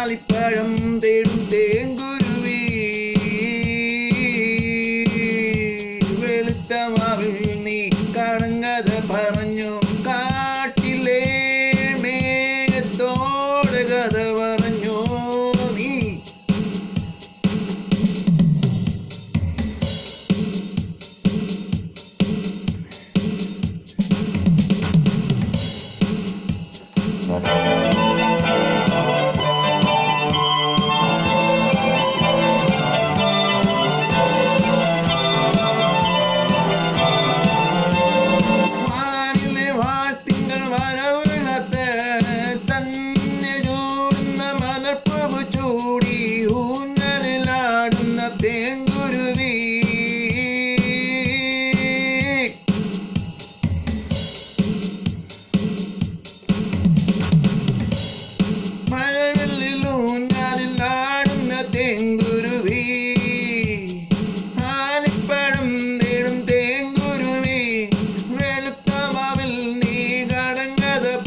ആലിപ്പഴം തേടും തേങ്കുരുവി വെളുത്ത മാവിൽ നീ കടങ്കഥ പറഞ്ഞു കാട്ടിലെ മേഘത്തോട് കഥ പറഞ്ഞു നീ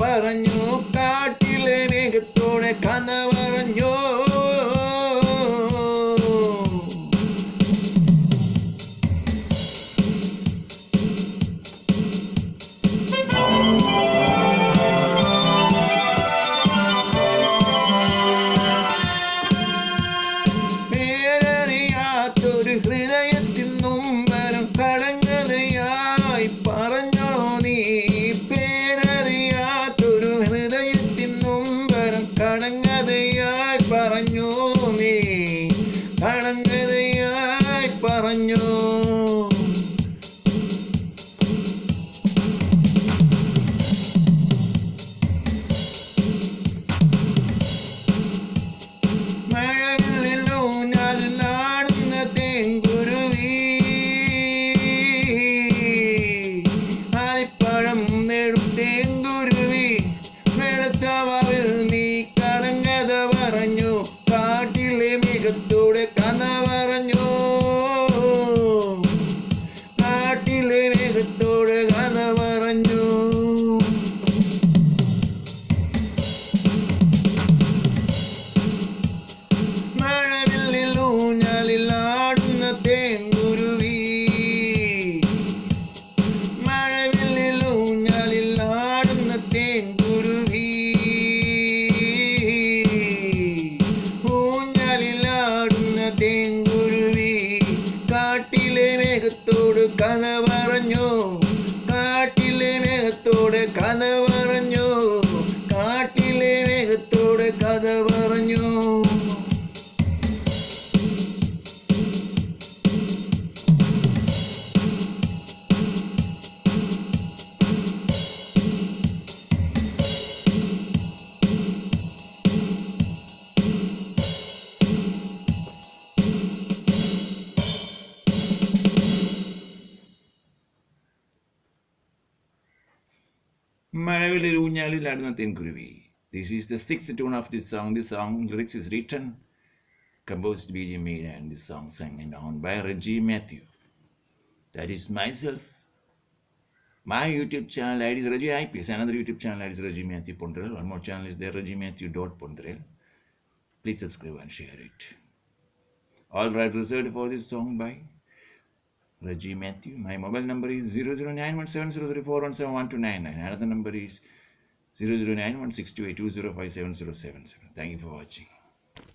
പറഞ്ഞു കാട്ടിലെ മേഘത്തോടെ കഥ പറഞ്ഞു പേരറിയാത്തൊരു ഹൃദയത്തിൽ നൊമ്പരം കടങ്കഥയായി പറഞ്ഞോ നീ കടങ്കഥയായി പറഞ്ഞു നീ കടങ്കഥയായി പറഞ്ഞു മഴവില്ലിലൂഞ്ഞാലിലാടുന്ന തേങ്കുരുവി ആലിപ്പഴം നേടും തേങ്കുരുവി വെളുത്ത മാവിൽ നീ കടങ്കഥ പറഞ്ഞു കാട്ടിലെ മേഘത്തോടെ കഥ പറഞ്ഞു കാട്ടിലെ മേഘത്തോടെ കഥ പറഞ്ഞു മഴവില്ലിൽ ഊഞ്ഞാലിലാടുന്ന തേങ്കുരുവി മഴവില്ലിൽ ഊഞ്ഞാലിലാടുന്ന തേങ്കുരുവി തേങ്കുരുവി കാട്ടിലെ മേഘത്തോട് കഥ പറഞ്ഞു കാട്ടിലെ മേഘത്തോട് കഥ പറഞ്ഞു കാട്ടിലെ മേഘത്തോട് കഥ പറഞ്ഞു മഴവില്ലിൽ ഊഞ്ഞാലിലാടുന്ന തേൻകുരുവി. This is the sixth tune of this song. This song lyrics is written, composed, B.G. made, and this song sang and on by Reggie Matthew. That is myself. My YouTube channel ID is Reggie IPS. Another YouTube channel ID is Reggie Matthew Pontrel. One more channel is there, Reggie Matthew Pontrel. Please subscribe and share it. All rights reserved for this song by Reggie Matthew. My mobile number is 00917034171299. Another number is 00916282057077. Thank you for watching.